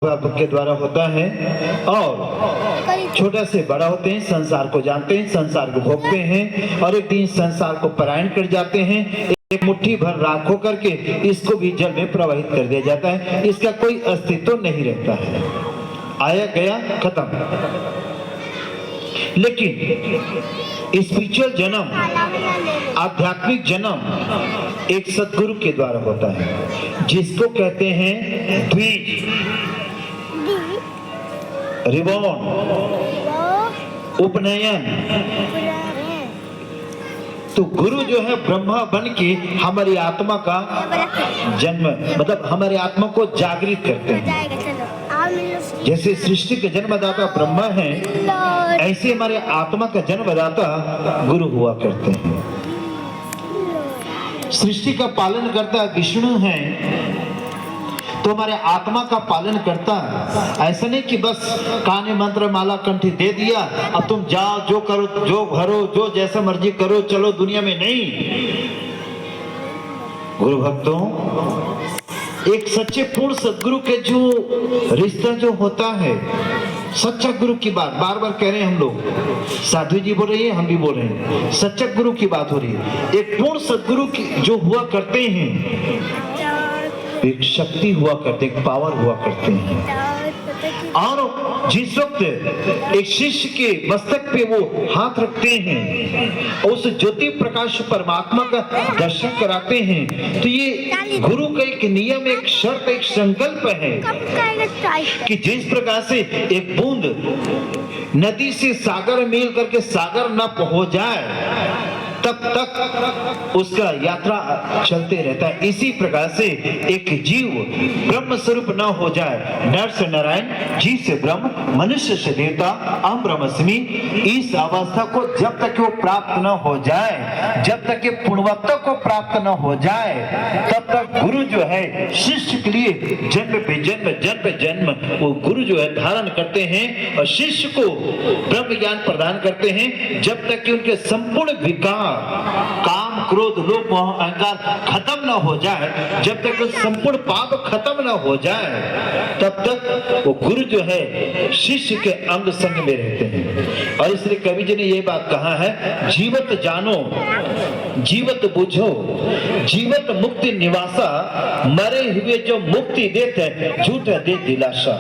के द्वारा होता है और छोटा से बड़ा होते हैं, संसार को जानते हैं, संसार को भोगते हैं और एक दिन संसार को परायण कर जाते हैं। एक मुट्ठी भर राख हो करके इसको भी जल में प्रवाहित कर दिया जाता है। इसका कोई अस्तित्व नहीं रहता है, आया गया खत्म। लेकिन स्पिरिचुअल जन्म, आध्यात्मिक जन्म एक सदगुरु के द्वारा होता है, जिसको कहते हैं द्विज, रिबॉर्न, उपनयन। तो गुरु जो है ब्रह्मा बन के हमारी आत्मा का जन्म, मतलब हमारी आत्मा को जागृत करते हैं। जैसे सृष्टि के जन्मदाता ब्रह्मा है, ऐसे हमारे आत्मा का जन्मदाता गुरु हुआ करते हैं। सृष्टि का पालन करता विष्णु है, तो हमारे आत्मा का पालन करता है। ऐसा नहीं कि बस काने मंत्र माला कंठी दे दिया, अब तुम जाओ, जो करो, जो भरो, जो जैसा मर्जी करो, चलो दुनिया में। नहीं, गुरु भक्तों, एक सच्चे पूर्ण सदगुरु के जो रिश्ता जो होता है, सच्चा गुरु की बात बार बार कह रहे हैं हम लोग, साधु जी बोल रही है, हम भी बोल रहे हैं, सच्चा गुरु की बात हो रही है। एक पूर्ण सदगुरु की जो हुआ करते हैं, एक शक्ति हुआ करते, एक पावर हुआ करते हैं। और जिस वक्त एक शिष्य के मस्तक पे वो हाथ रखते हैं, उस ज्योति प्रकाश परमात्मा का दर्शन कराते हैं, तो ये गुरु का एक नियम, एक शर्त, एक संकल्प है कि जिस प्रकार से एक बूंद नदी से सागर मिल करके सागर न पहुंच जाए तब तक उसका यात्रा चलते रहता है, इसी प्रकार से एक जीव ब्रह्म स्वरूप न हो जाए, नर से नारायण, जीव से ब्रह्म, मनुष्य से देवता, अहम ब्रह्मस्मि, इस अवस्था को जब तक वो प्राप्त न हो जाए, जब तक ये पूर्णवत्ता को प्राप्त न हो जाए, तब तक गुरु जो है शिष्य के लिए जन्म पे जन्म, जन्म पे जन्म वो गुरु जो है धारण करते हैं और शिष्य को ब्रह्म ज्ञान प्रदान करते हैं, जब तक कि उनके संपूर्ण विकार, काम, क्रोध, लोभ, मोह, अहंकार खत्म न हो जाए, जब तक संपूर्ण पाप खत्म न हो जाए, तब तक वो गुरु जो है शिष्य के अंग संग में रहते हैं। और इसलिए कवि जी ने ये बात कहा है, जीवत जानो, जीवत बुझो, जीवत मुक्ति निवासा, मरे हुए जो मुक्ति देते झूठ दे दिलासा।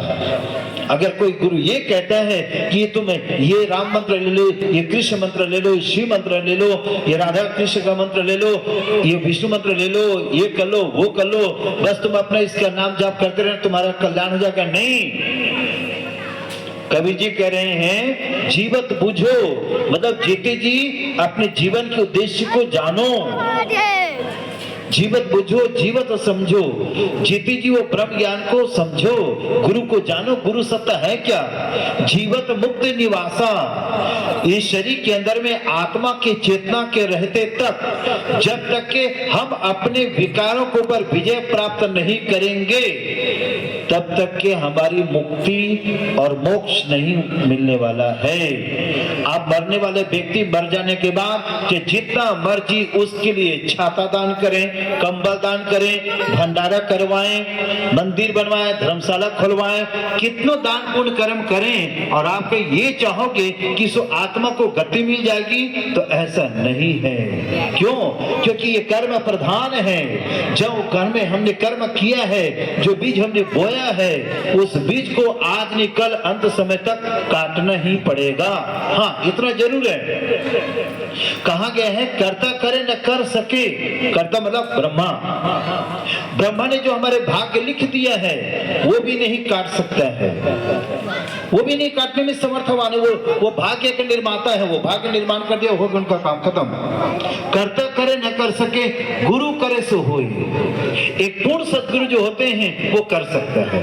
अगर कोई गुरु ये कहता है कि तुम ये राम मंत्र ले लो, ये कृष्ण मंत्र ले लो, शिव मंत्र ले लो, ये राधा कृष्ण का मंत्र ले लो, ये विष्णु मंत्र ले लो, ये कर लो, वो कर लो, बस तुम अपना इसका नाम जाप करते रहना, तुम्हारा कल्याण हो जाएगा। नहीं, कबीर जी कह रहे हैं जीवत बुझो, मतलब जीते जी अपने जीवन के उद्देश्य को जानो, जीवत बुझो, जीवत समझो, जीती जी वो ब्रह्म ज्ञान को समझो, गुरु को जानो। गुरु सत्ता है क्या? जीवत मुक्त निवासा, इस शरीर के अंदर में आत्मा की चेतना के रहते तक, जब तक के हम अपने विकारों के ऊपर विजय प्राप्त नहीं करेंगे, तब तक के हमारी मुक्ति और मोक्ष नहीं मिलने वाला है। आप मरने वाले व्यक्ति मर जाने के बाद कि जितना मर्जी उसके लिए छाता दान करें, कंबल दान करें, भंडारा करवाएं, मंदिर बनवाएं, धर्मशाला खुलवाएं, कितनों दान पुण्य कर्म करें, और आप ये चाहोगे कि सो आत्मा को गति मिल जाएगी, तो ऐसा नहीं है। क्यों? क्योंकि ये कर्म प्रधान है। जो कर्म हमने कर्म किया है, जो बीज हमने बोया है, उस बीज को आज नहीं कल अंत समय तक काटना ही पड़ेगा। हाँ, इतना जरूर है। कहा गया है कर्ता करे न कर सके, कर्ता मतलब ब्रह्मा, ब्रह्मा ने जो हमारे भाग्य लिख दिया है वो भी नहीं काट सकता है, वो भी नहीं काटने में समर्थवान है। वो भाग्य के निर्माता है, वो भाग्य निर्माण कर दिया, होगा उनका काम खत्म। कर्ता करे न कर सके, गुरु करे सो होए। एक पूर्ण सदगुरु जो होते हैं वो कर सकता है,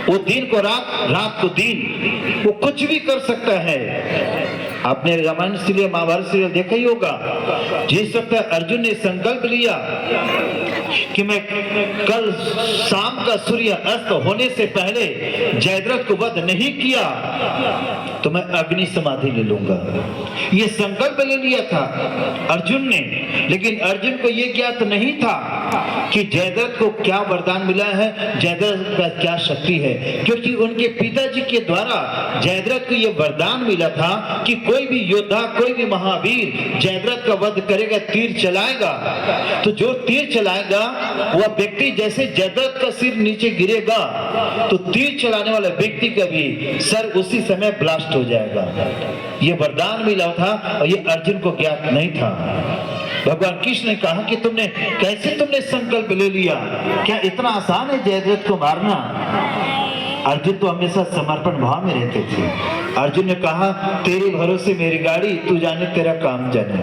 वो दिन को रात, रात को दिन, वो कुछ भी कर सकता है। आपने रामायण सीरियल, महाभारत सीरियल देखा ही होगा, जिस वक्त अर्जुन ने संकल्प लिया कि मैं कल शाम का सूर्य अस्त होने से पहले जयद्रथ को वध नहीं किया तो मैं अग्नि समाधि ले लूंगा, ये संकल्प ले लिया था अर्जुन ने। लेकिन अर्जुन को ये ज्ञात नहीं था कि जयद्रथ को क्या वरदान मिला है, जयद्रथ का क्या शक्ति है। है, क्योंकि उनके पिताजी के द्वारा जयद्रथ को यह वरदान मिला था कि कोई भी योद्धा, कोई भी महावीर जयद्रथ का वध करेगा, तीर चलाएगा, तो जो तीर चलाएगा वह व्यक्ति जैसे जयद्रथ का सिर नीचे गिरेगा तो तीर चलाने वाले व्यक्ति का भी सर उसी समय ब्लास्ट हो जाएगा। यह वरदान मिला था और ये अर्जुन को ज्ञात नहीं था। भगवान कृष्ण ने कहा कि कैसे तुमने संकल्प ले लिया, क्या इतना आसान है जयद्रथ को मारना? अर्जुन तो हमेशा समर्पण भाव में रहते थे। अर्जुन ने कहा तेरे भरोसे मेरी गाड़ी, तू जाने तेरा काम जाने।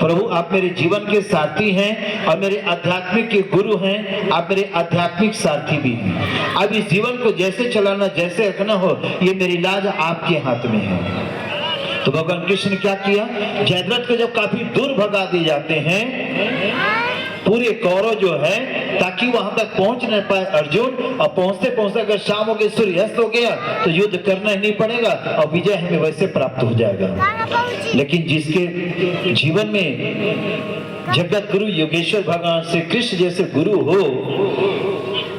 प्रभु आप मेरे जीवन के सारथी हैं और मेरे आध्यात्मिक के गुरु हैं, आप मेरे आध्यात्मिक सारथी भी हैं। अब इस जीवन को जैसे चलाना, जैसे रखना हो, ये मेरी लाज आपके हाथ में है। तो भगवान कृष्ण ने क्या किया, जयद्रथ को जब काफी दूर भगा दिए जाते हैं पूरे कौरव जो है, ताकि वहां तक पहुंच न पाए अर्जुन, और पहुंचते पहुंचते अगर शाम हो गई, सूर्यास्त हो गया तो युद्ध करना ही नहीं पड़ेगा और विजय हमें वैसे प्राप्त हो जाएगा। लेकिन जिसके जीवन में जगत गुरु योगेश्वर भगवान श्री कृष्ण जैसे गुरु हो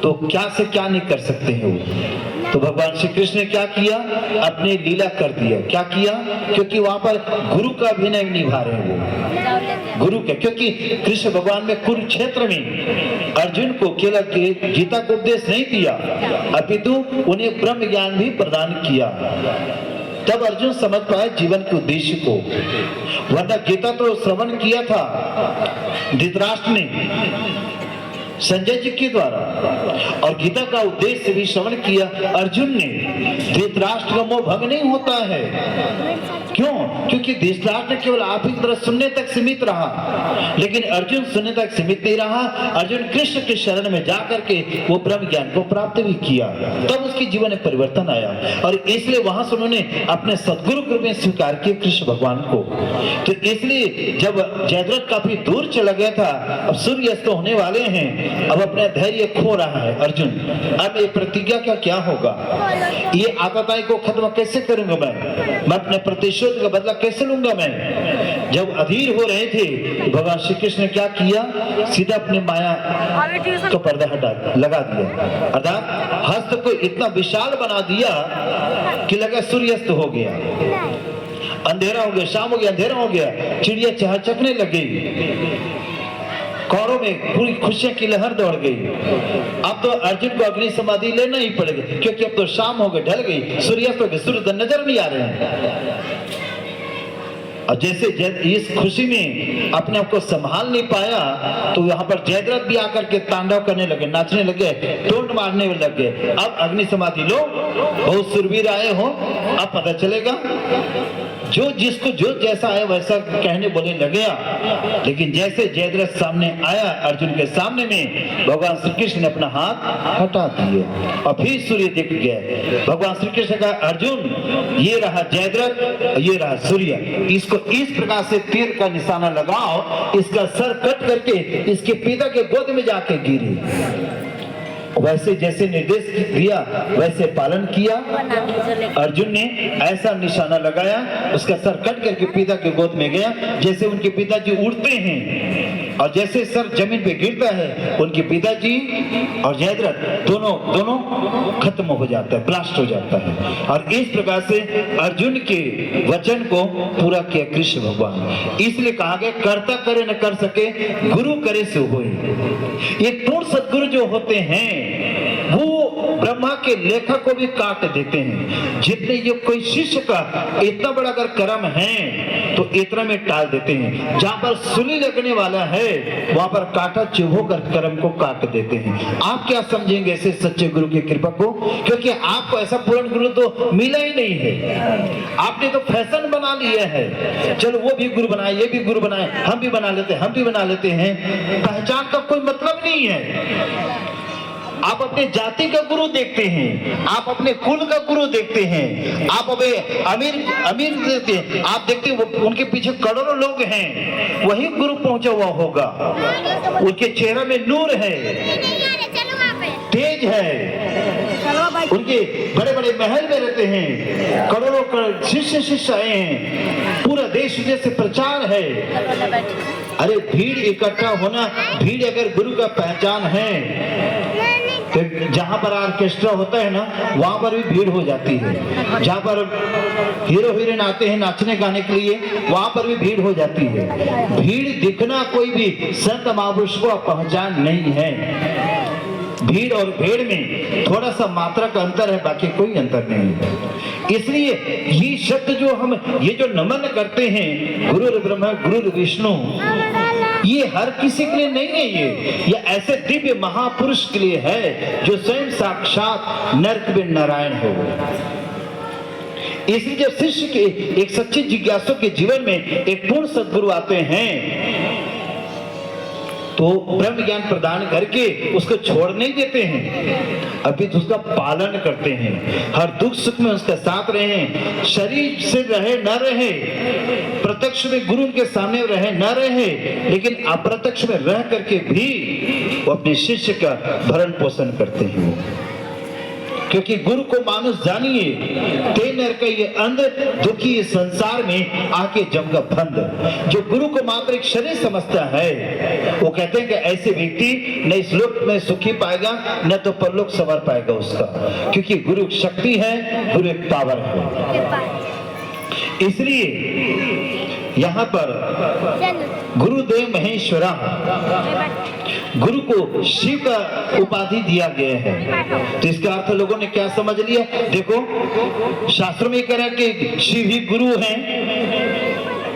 तो क्या से क्या नहीं कर सकते हैं वो। तो भगवान श्री कृष्ण ने क्या किया, अपने लीला कर दिया। क्या किया, क्योंकि वहां पर गुरु का अभिनय निभा रहे हैं वो, गुरु के, क्योंकि कृष्ण भगवान ने कुरुक्षेत्र में अर्जुन को केवल गीता को उपदेश नहीं दिया, अपितु उन्हें ब्रह्म ज्ञान भी प्रदान किया। तब अर्जुन समझ पाए जीवन के उद्देश्य को, वरना गीता तो श्रवण किया था धृतराष्ट्र ने संजय जी के द्वारा, और गीता का उद्देश्य भी श्रवण किया अर्जुन ने। धृतराष्ट्र का मोह भंग नहीं होता है, क्यों? क्योंकि धृतराष्ट्र ने केवल आप ही की तरह सुनने तक सीमित रहा, लेकिन अर्जुन सुनने तक सीमित नहीं रहा। अर्जुन कृष्ण के शरण में जाकर के वो ब्रह्म ज्ञान को प्राप्त भी किया, तब उसके जीवन में परिवर्तन आया, और इसलिए वहां से उन्होंने अपने सदगुरु के रूप में स्वीकार किया कृष्ण भगवान को। तो इसलिए जब जयद्रथ काफी दूर चला गया था, अब सूर्यास्त होने वाले हैं, अब अपना धैर्य खो रहा है अर्जुन। अब ये प्रतिज्ञा का क्या होगा, ये आतताई को खत्म कैसे करूंगा मैं अपने प्रतिशोध का बदला कैसे लूंगा मैं? जब अधीर हो रहे थे भगवान श्री कृष्ण ने क्या किया, सीधा अपने माया का पर्दा हटा लगा दिया, अर्थात हस्त को इतना विशाल बना दिया कि लगा सूर्यास्त हो गया, अंधेरा हो गया, शाम हो गया, अंधेरा हो गया, चिड़िया चहचकने लगी, कौरों में पूरी खुशियां की लहर दौड़ गई। अब तो अर्जुन को अग्नि समाधि लेना ही पड़ेगा, क्योंकि अब तो शाम हो गई, ढल गई, सूर्यास्त हो गया, सूर्य नजर नहीं आ रहे हैं। और जैसे इस खुशी में अपने आप को संभाल नहीं पाया तो यहाँ पर जयद्रथ भी आकर के तांडव करने लगे, नाचने लगे, टोंट मारने लग गए। अब अग्नि समाधि लो, बहुत सुरवीर आए हो, अब पता चलेगा। जो जिसको जो जैसा है वैसा कहने बोलने लगे। लेकिन जैसे जयद्रथ सामने आया अर्जुन के सामने में, भगवान श्री कृष्ण ने अपना हाथ हटा दिया और फिर सूर्य दिख गया। भगवान श्री कृष्ण का अर्जुन ये रहा जयद्रथ, ये रहा सूर्य, इसको इस प्रकार से तीर का निशाना लगाओ, इसका सर कट करके इसके पिता के गोद में जाके गिरी। वैसे जैसे निर्देश दिया वैसे पालन किया अर्जुन ने, ऐसा निशाना लगाया, उसका सर कट करके पिता के गोद में गया। जैसे उनके पिताजी उड़ते हैं और जैसे सर जमीन पे गिरता है, उनके पिताजी और जयद्रथ दोनों खत्म हो जाता है, ब्लास्ट हो जाता है। और इस प्रकार से अर्जुन के वचन को पूरा किया कृष्ण भगवान। इसलिए कहा गया कर्ता करे न कर सके, गुरु करे सो होए। ये पूर्ण सदगुरु जो होते हैं वो ब्रह्मा के लेखक को भी काट देते हैं। जितने ये कोई शिष्य का इतना बड़ा अगर कर्म है तो इतना में टाल देते हैं। जहां पर सुली लगने वाला है वहां पर कांटा चुभो कर कर्म को काट देते हैं। आप क्या समझेंगे ऐसे सच्चे गुरु की कृपा को? क्योंकि आपको ऐसा पूर्ण गुरु तो मिला ही नहीं है। आपने तो फैशन बना लिया है, चलो वो भी गुरु बनाए, ये भी गुरु बनाए, हम भी बना लेते हैं। पहचान का कोई मतलब नहीं है। आप अपने जाति का गुरु देखते हैं, आप अपने कुल का गुरु देखते हैं, आप अमीर देखते हैं, आप देखते हैं उनके पीछे करोड़ों लोग हैं, वही गुरु पहुंचा हुआ होगा। उनके चेहरे में नूर है, तेज है, उनके बड़े बड़े महल में रहते हैं, करोड़ों शिष्य आए हैं, पूरा देश विदेश से प्रचार है। अरे भीड़ इकट्ठा होना, भीड़ अगर गुरु का पहचान है तो जहां पर ऑर्केस्ट्रा होता है ना, वहां पर भी भीड़ हो जाती है। जहां पर हीरो हीरोइन आते हैं नाचने गाने के लिए, वहां पर भी भीड़ हो जाती है। भीड़ दिखना कोई भी संत महापुरुष को पहचान नहीं है। भीड़ और भेड़ में थोड़ा सा मात्रा का अंतर है, बाकी कोई अंतर नहीं है। इसलिए ये शब्द जो हम ये जो नमन करते हैं गुरु ब्रह्मा गुरु विष्णु, ये हर किसी के लिए नहीं है। ये ऐसे दिव्य महापुरुष के लिए है जो स्वयं साक्षात नरक में नारायण हो। इसलिए जब शिष्य के एक सच्चे जिज्ञासु के जीवन में एक पूर्ण सद्गुरु आते हैं तो ब्रह्म ज्ञान प्रदान करके उसको छोड़ नहीं देते हैं, अभी तो उसका पालन करते हैं। हर दुख सुख में उसके साथ रहे, शरीर से रहे न रहे, प्रत्यक्ष में गुरु उनके सामने रहे न रहे, लेकिन अप्रत्यक्ष में रह करके भी वो अपने शिष्य का भरण पोषण करते हैं। क्योंकि गुरु को मानुष जानिए ते नर का ये अंध दुखी संसार में आके जम का फंद। जो गुरु को मात्र एक शरीर समझता है, वो कहते हैं कि ऐसे व्यक्ति न इस लोक में सुखी पाएगा न तो परलोक संवर पाएगा उसका, क्योंकि गुरु एक शक्ति है, गुरु एक पावर है। इसलिए यहाँ पर गुरुदेव महेश्वरा गुरु को शिव का उपाधि दिया गया है। तो इसका अर्थ लोगों ने क्या समझ लिया? देखो शास्त्र में कह रहा है कि शिव ही गुरु हैं,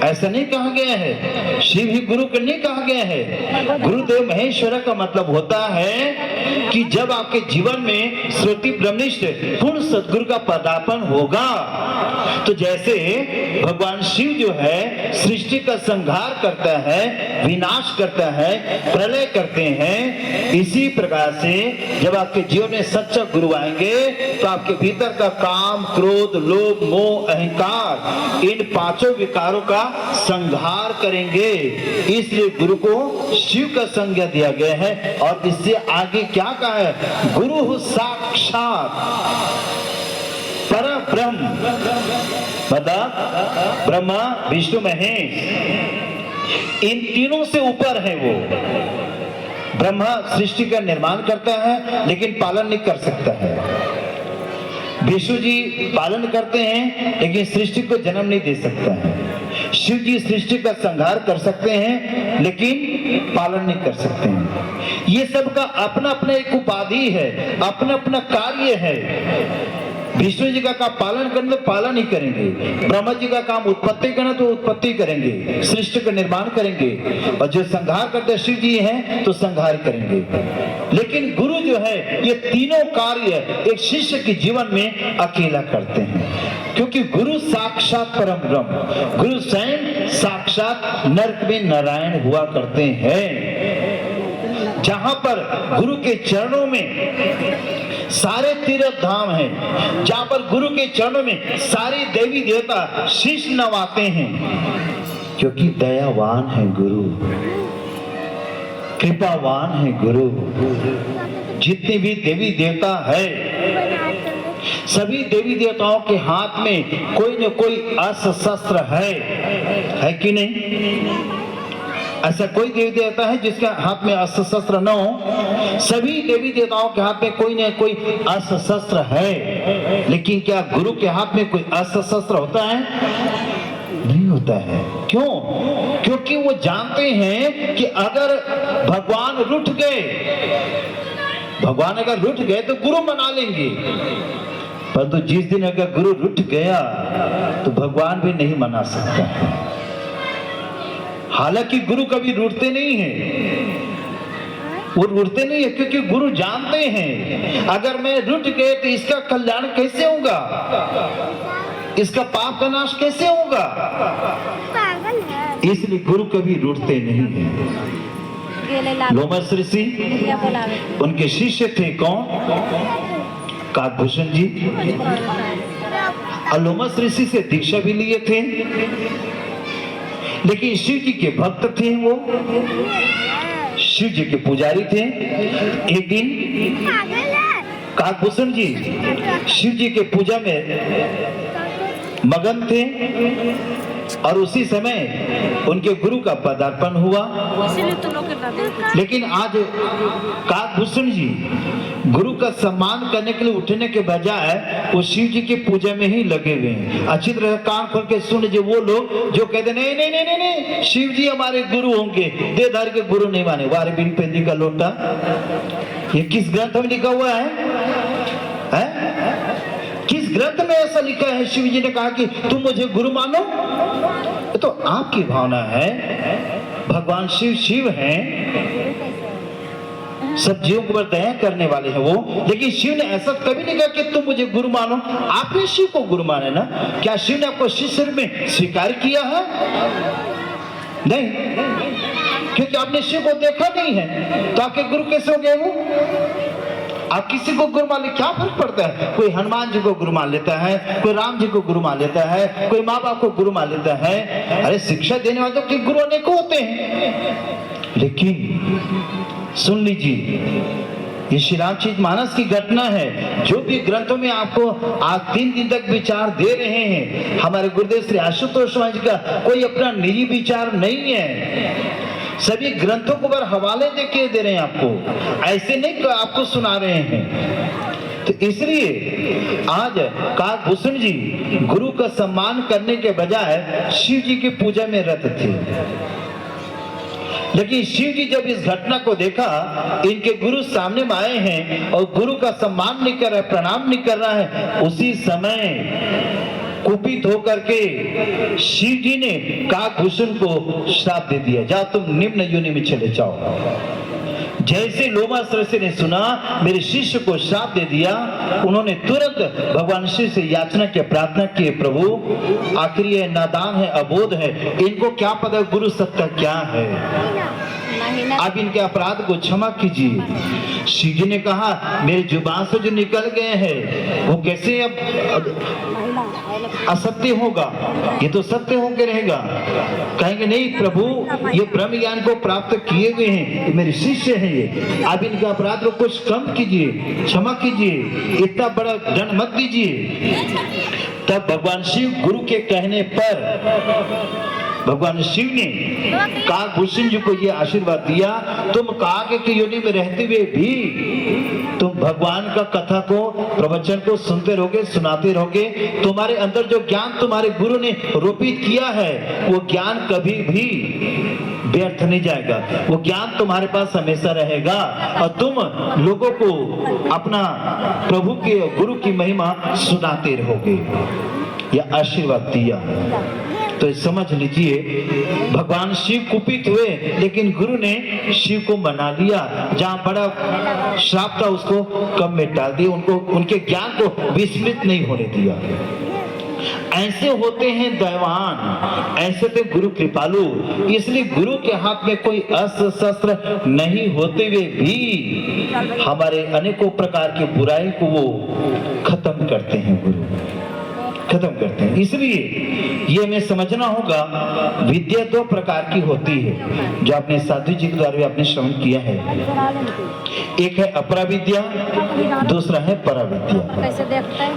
ऐसा नहीं कहा गया है। शिव ही गुरु को नहीं कहा गया है। गुरुदेव महेश्वरा का मतलब होता है कि जब आपके जीवन में श्रुति ब्रह्मनिष्ठ पूर्ण सद्गुरु का पदार्पण होगा, तो जैसे भगवान शिव जो है सृष्टि का संहार करता है, विनाश करता है, प्रलय करते हैं, इसी प्रकार से जब आपके जीवन में सच्चा गुरु आएंगे तो आपके भीतर का काम, क्रोध, लोभ, मोह, अहंकार, इन पांचों विकारों का संहार करेंगे। इसलिए गुरु को शिव का संज्ञा दिया गया है। और इससे आगे क्या कहा है? गुरु साक्षात परम ब्रह्म, मतलब ब्रह्मा विष्णु महेश, इन तीनों से ऊपर है वो। ब्रह्मा सृष्टि का निर्माण करता है लेकिन पालन नहीं कर सकता है। विष्णु जी पालन करते हैं लेकिन सृष्टि को जन्म नहीं दे सकता है। शिव जी सृष्टि का संहार कर सकते हैं लेकिन पालन नहीं कर सकते हैं। ये सब का अपना अपना एक उपाधि है, अपना अपना कार्य है। विष्णु जी का काम पालन करना तो पालन ही करेंगे, ब्रह्मा जी का काम उत्पत्ति करना तो उत्पत्ति करेंगे, सृष्टि का निर्माण करेंगे, और जो संहार करते शिव जी हैं तो संहार करेंगे। लेकिन गुरु जो है ये तीनों कार्य एक शिष्य के जीवन में अकेला करते हैं, क्योंकि गुरु साक्षात परम ब्रह्म, गुरु स्वयं साक्षात नरक में नारायण हुआ करते हैं। जहां पर गुरु के चरणों में सारे तीर्थ धाम हैं, जहां पर गुरु के चरणों में सारे देवी देवता शीश नवाते हैं, क्योंकि दयावान है गुरु, कृपावान है गुरु। जितने भी देवी देवता है, सभी देवी देवताओं के हाथ में कोई न कोई अस्त्र शस्त्र है कि नहीं? ऐसा कोई देवी देवता है जिसके हाथ में अस्त्र शस्त्र न हो? सभी देवी देवताओं के हाथ में कोई न कोई अस्त्र शस्त्र है, लेकिन क्या गुरु के हाथ में कोई अस्त्र शस्त्र होता है? नहीं होता है। क्यों? क्योंकि वो जानते हैं कि अगर भगवान रूठ गए, भगवान अगर रूठ गए तो गुरु मना लेंगे, परंतु जिस दिन अगर गुरु रूठ गया तो भगवान भी नहीं मना सकता है। हालांकि गुरु कभी रूठते नहीं हैं, वो रूठते नहीं है, क्योंकि गुरु जानते हैं अगर मैं रूठ गए तो इसका कल्याण कैसे होगा, इसका पाप का नाश कैसे होगा। इसलिए गुरु कभी रूठते नहीं हैं। लोमस ऋषि उनके शिष्य थे कौन? काकभूषण जी। और लोमस ऋषि से दीक्षा भी लिए थे, लेकिन शिव जी के भक्त थे, वो शिव जी के पुजारी थे। एक दिन काकभूषण जी शिव जी के पूजा में मगन थे, और उसी समय उनके गुरु का पदार्पण हुआ। इसीलिए तो लोग करना देते। लेकिन आज काकभूषण जी गुरु का सम्मान करने के लिए उठने के बजाय वो शिव जी की पूजा में ही लगे हुए हैं। अच्छी तरह कान खोल के सुन जो वो लोग जो कहते नहीं नहीं नहीं नहीं नहीं शिव जी हमारे गुरु होंगे, देवदार के गुरु नहीं माने। वारे बिन पेंदी का लोटा, ये किस ग्रंथ में लिखा हुआ है? किस ग्रंथ में ऐसा लिखा है? शिव जी ने कहा कि तुम मुझे गुरु मानो। तो आपकी भावना है, भगवान शिव शिव हैं, सब जीवों को दया करने वाले हैं वो, लेकिन शिव ने ऐसा कभी नहीं कहा कि तुम मुझे गुरु मानो। आपने शिव को गुरु माने ना? क्या शिव ने आपको शिष्य में स्वीकार किया है? नहीं, क्योंकि आपने शिव को देखा नहीं है, तो आपके गुरु कैसे हो गए वो? आप किसी को गुरु मान ले, क्या फर्क पड़ता है? कोई हनुमान जी को गुरु मान लेता है, कोई राम जी को गुरु मान लेता है, कोई माँ बाप को गुरु मान लेता है। अरे शिक्षा देने वाले के गुरु अनेकों होते हैं। लेकिन सुन लीजिए, ये श्री रामचरित मानस की घटना है। जो भी ग्रंथों में आपको आज 3 दिन तक विचार दे रहे हैं, हमारे गुरुदेव श्री आशुतोष स्वामी जी का कोई अपना निजी विचार नहीं है। सभी ग्रंथों को बार हवाले देके दे रहे हैं आपको, ऐसे नहीं आपको सुना रहे हैं। तो इसलिए आज काकभूषण जी गुरु का सम्मान करने के बजाय शिव जी की पूजा में रत थे। लेकिन शिव जी जब इस घटना को देखा, इनके गुरु सामने में आए हैं और गुरु का सम्मान नहीं कर रहा है, प्रणाम नहीं कर रहा है, उसी समय कुपित होकर के शिव जी ने काकभूषण को श्राप दे दिया, जाओ तुम निम्न योनि में चले जाओ। जैसे लोमाश्रय ने सुना मेरे शिष्य को श्राप दे दिया, उन्होंने तुरंत भगवान शिव से याचना की, प्रार्थना की, प्रभु आखिर ये नादान है, अबोध है, इनको क्या पता गुरु सत्ता क्या है, आप इनके अपराध को क्षमा कीजिए। शिव जी ने कहा मेरे जुबान से जो निकल गए हैं वो कैसे अब असत्य होगा, ये तो सत्य होकर रहेगा। कहेंगे नहीं प्रभु ये ब्रह्म ज्ञान को प्राप्त किए हुए हैं, ये मेरे शिष्य हैं, ये आप इनके अपराध को कुछ कम कीजिए, क्षमा कीजिए, इतना बड़ा दंड मत दीजिए। तब भगवान शिव गुरु के कहने पर भगवान शिव ने काकभूषण जी को यह आशीर्वाद दिया, तुम काक की योनि में रहते हुए भी तुम भगवान का कथा को, प्रवचन को सुनते रहोगे, सुनाते रहोगे। तुम्हारे अंदर जो ज्ञान तुम्हारे गुरु ने रोपित किया है वो ज्ञान कभी भी व्यर्थ नहीं जाएगा, वो ज्ञान तुम्हारे पास हमेशा रहेगा और तुम लोगों को अपना प्रभु के गुरु की महिमा सुनाते रहोगे। यह आशीर्वाद दिया। तो समझ लीजिए भगवान शिव कुपित हुए, लेकिन गुरु ने शिव को मना लिया, जहां बड़ा श्राप था उसको कम में डाल दिया, उनको उनके ज्ञान को विस्मृत नहीं होने दिया। ऐसे होते हैं दैवान, ऐसे थे गुरु कृपालु। इसलिए गुरु के हाथ में कोई अस्त्र शस्त्र नहीं होते हुए भी हमारे अनेकों प्रकार की बुराई को वो खत्म करते हैं, गुरु खत्म करते हैं। इसलिए ये हमें समझना होगा, विद्या 2 प्रकार की होती है, जो आपने साधु जी के द्वारा भी आपने श्रवण किया है। एक है अपरा विद्या, दूसरा है परा विद्या। कैसे देखते हैं?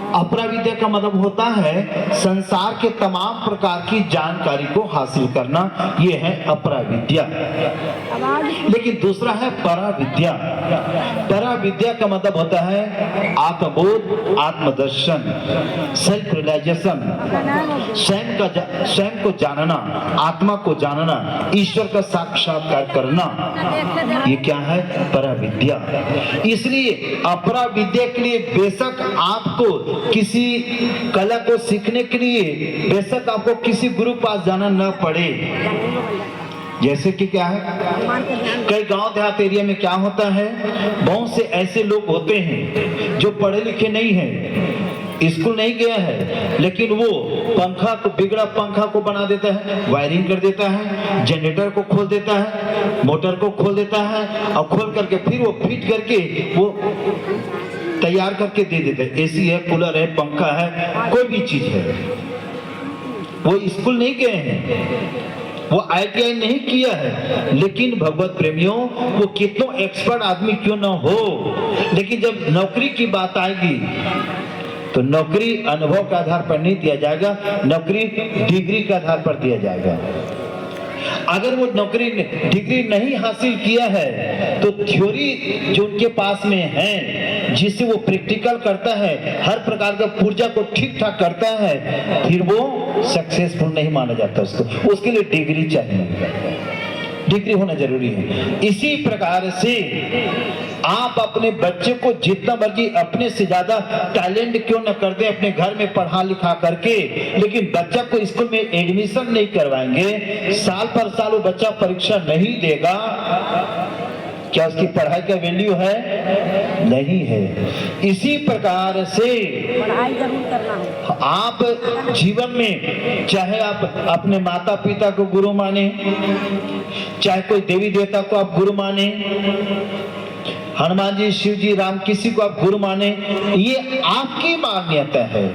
अपरा विद्या का मतलब होता है संसार के तमाम प्रकार की जानकारी को हासिल करना, ये है अपरा विद्या। लेकिन दूसरा है परा विद्या। परा विद्या का मतलब होता है आत्मबोध, आत्मदर्शन, सेल्फ रियलाइजेशन, स्वयं को जानना, आत्मा को जानना, ईश्वर का साक्षात्कार करना, ये क्या है? परा विद्या। इसलिए अपरा विद्या के लिए बेशक आपको किसी कला को सीखने के लिए बेशक आपको किसी गुरु पास जाना न पड़े। जैसे कि क्या है, कई गांव देहात एरिया में क्या होता है, बहुत से ऐसे लोग होते हैं जो पढ़े लिखे नहीं हैं, स्कूल नहीं गया है, लेकिन वो पंखा को, बिगड़ा पंखा को बना देता है, वायरिंग कर देता है, जनरेटर को खोल देता है, मोटर को खोल देता है और खोल करके फिर वो फिट करके वो तैयार करके दे देते हैं। एसी है, कूलर है, पंखा है, कोई भी चीज है। वो स्कूल नहीं गए हैं, वो ITI नहीं किया है, लेकिन भगवत प्रेमियों वो कितना एक्सपर्ट आदमी क्यों ना हो, लेकिन जब नौकरी की बात आएगी तो नौकरी अनुभव के आधार पर नहीं दिया जाएगा, नौकरी डिग्री के आधार पर दिया जाएगा। अगर वो नौकरी डिग्री नहीं हासिल किया है तो थ्योरी जो उनके पास में है, जिससे वो प्रैक्टिकल करता है, हर प्रकार का पुर्जा को ठीक ठाक करता है, फिर वो सक्सेसफुल नहीं माना जाता उसको। उसके लिए डिग्री चाहिए, डिग्री होना जरूरी है। इसी प्रकार से आप अपने बच्चे को जितना मर्जी अपने से ज्यादा टैलेंट क्यों न कर दें अपने घर में पढ़ा लिखा करके, लेकिन बच्चा को स्कूल में एडमिशन नहीं करवाएंगे, साल पर साल वो बच्चा परीक्षा नहीं देगा, क्या उसकी पढ़ाई का वैल्यू है? नहीं है। इसी प्रकार से पढ़ाई जरूर करना है। आप जीवन में चाहे आप अपने माता पिता को गुरु माने, चाहे कोई देवी देवता को आप गुरु माने, हनुमान जी, शिव जी, राम, किसी को आप गुरु माने, ये आपकी मान्यता है,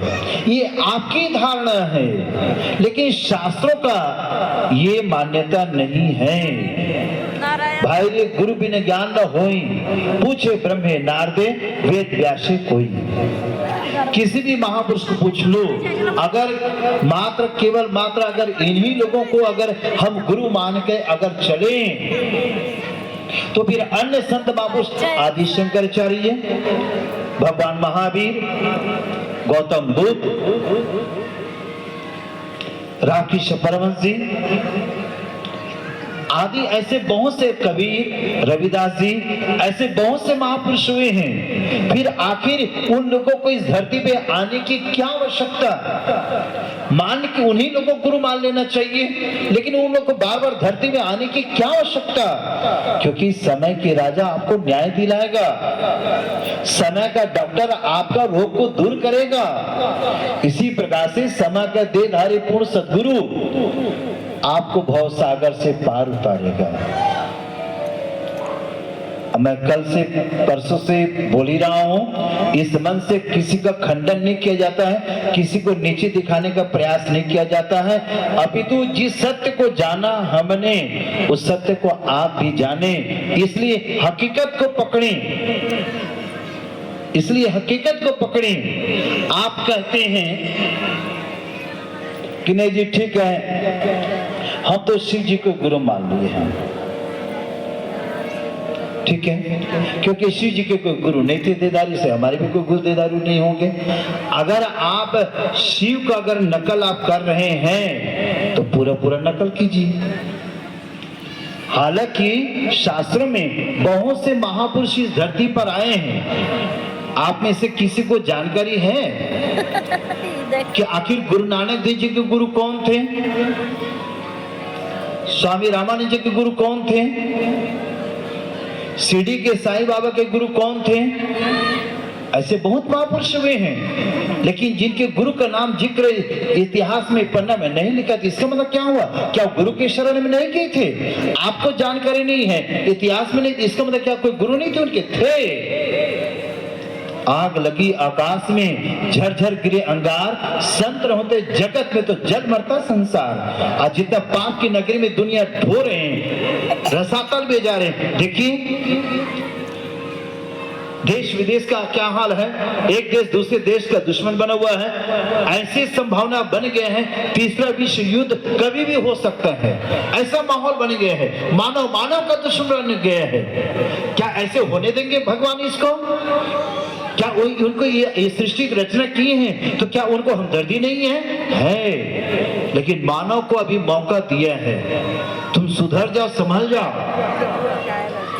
ये आपकी धारणा है, लेकिन शास्त्रों का ये मान्यता नहीं है। भाई रे गुरु बिन ज्ञान न होई, पूछे ब्रह्मे नारदे वेद व्यासे कोई। किसी भी महापुरुष को पूछ लो, अगर केवल मात्र अगर इन्हीं लोगों को अगर हम गुरु मान के अगर चले, तो फिर अन्य संत महापुरुष आदि शंकराचार्य, भगवान महावीर, गौतम बुद्ध, रामकृष्ण परमहंस जी आदि ऐसे बहुत से कबीर, रविदास जी, ऐसे बहुत से महापुरुष हुए हैं। फिर आखिर उन लोगों को इस धरती पे आने की क्या आवश्यकता? मान के उन्हीं लोगों को गुरु मान लेना चाहिए, लेकिन उन लोगों को बार बार धरती में आने की क्या आवश्यकता? क्योंकि समय के राजा आपको न्याय दिलाएगा, समय का डॉक्टर आपका रोग को दूर करेगा। इसी प्रकार से समय का देहधारी पूर्ण सद्गुरु आपको भव सागर से पार उतारेगा। मैं कल से परसों से बोल ही रहा हूं, इस मन से किसी का खंडन नहीं किया जाता है, किसी को नीचे दिखाने का प्रयास नहीं किया जाता है, अपितु जिस सत्य को जाना हमने उस सत्य को आप भी जाने, इसलिए हकीकत को पकड़ें, इसलिए हकीकत को पकड़ें। आप कहते हैं कि नहीं जी ठीक है, हम तो शिव जी को गुरु मान लिए हैं, ठीक है, क्योंकि शिव जी के कोई गुरु नहीं थे देदारी से, हमारे भी कोई गुरु देदारू नहीं होंगे। अगर आप शिव का अगर नकल आप कर रहे हैं तो पूरा पूरा नकल कीजिए। हालांकि शास्त्रों में बहुत से महापुरुष इस धरती पर आए हैं, आप में से किसी को जानकारी है कि आखिर गुरु नानक देव जी के गुरु कौन थे? स्वामी रामानंद जी के गुरु कौन थे? शिरडी के साईं बाबा के गुरु कौन थे? ऐसे बहुत महापुरुष हुए हैं, लेकिन जिनके गुरु का नाम जिक्र इतिहास में पन्ना में नहीं लिखा, इसका मतलब क्या हुआ? क्या गुरु के शरण में नहीं गए थे? आपको जानकारी नहीं है, इतिहास में नहीं, इसका मतलब क्या कोई गुरु नहीं थे? उनके थे। आग लगी आकाश में, झरझर गिरे अंगार, संत होते जगत में तो जल मरता संसार। आज जितना पाप की नगरी में दुनिया ढो रहे हैं, रसातल में जा रहे हैं। देखिए देश विदेश का क्या हाल है, एक देश दूसरे देश का दुश्मन बना हुआ है, ऐसी संभावना बन गए हैं तीसरा विश्व युद्ध कभी भी हो सकता है, ऐसा माहौल बन गया है, मानव मानव का दुश्मन बन गया है। क्या ऐसे होने देंगे भगवान इसको? क्या उनको ये सृष्टि की रचना की है तो क्या उनको हमदर्दी नहीं है? लेकिन मानव को अभी मौका दिया है, तुम सुधर जाओ, संभल जाओ,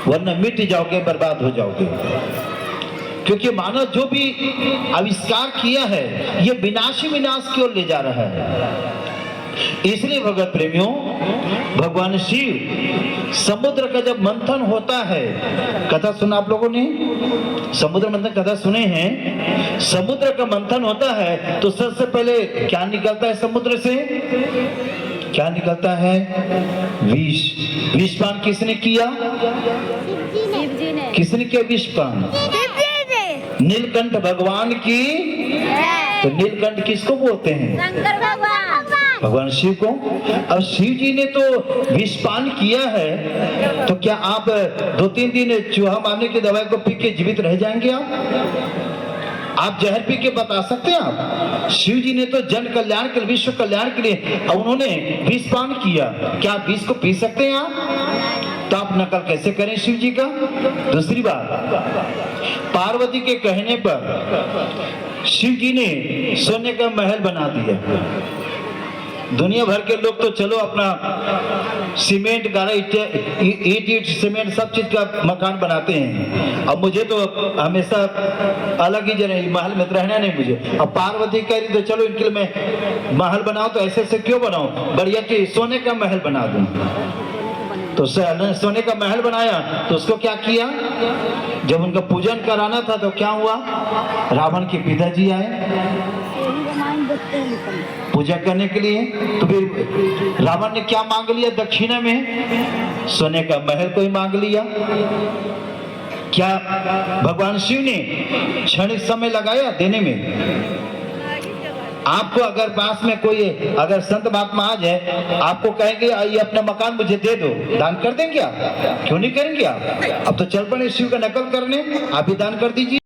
वरना मिट जाओगे, बर्बाद हो जाओगे। क्योंकि मानव जो भी आविष्कार किया है ये विनाश ही विनाश की ओर ले जा रहा है। इसलिए भगवत प्रेमियों, भगवान शिव समुद्र का जब मंथन होता है, कथा सुना आप लोगों ने? समुद्र मंथन कथा सुने हैं? समुद्र का मंथन होता है तो सबसे पहले क्या निकलता है समुद्र से? क्या निकलता है? विष। विषपान किसने किया? किसने किया विषपान? नीलकंठ भगवान की। तो नीलकंठ किसको बोलते हैं? शंकर भगवान, भगवान शिव को। अब शिव जी ने तो विषपान किया है, तो क्या आप 2-3 दिन चूहा मारने की दवाई को पी के जीवित रह जाएंगे आप? आप जहर पी के बता सकते हैं? आप शिव जी ने तो जन कल्याण के लिए, विश्व कल्याण के लिए उन्होंने विष पान किया, क्या आप विष को पी सकते हैं आप? तो आप नकल कैसे करें शिव जी का? दूसरी बात, पार्वती के कहने पर शिव जी ने सोने का महल बना दिया। दुनिया भर के लोग तो चलो अपना सीमेंट गारा ईट सीमेंट सब चीज का मकान बनाते हैं, अब मुझे तो हमेशा अलग ही जगह महल में रहना नहीं मुझे। अब पार्वती कह रही तो चलो इनके लिए मैं महल बनाऊं, तो ऐसे से क्यों बनाऊं, बढ़िया कि सोने का महल बना दूं। तो सोने का महल बनाया तो उसको क्या किया, जब उनका पूजन कराना था तो क्या हुआ, रावण के पिताजी आए पूजा करने के लिए, तो फिर रावण ने क्या मांग लिया दक्षिणा में, सोने का महल को ही मांग लिया। क्या भगवान शिव ने क्षणिक समय लगाया देने में? आपको अगर पास में कोई अगर संत महात्मा आ जाए, आपको कहेंगे ये अपना मकान मुझे दे दो, दान कर देंगे आप? क्यों नहीं करेंगे आप? अब तो चल पड़े शिव का नकल करने, आप भी दान कर दीजिए।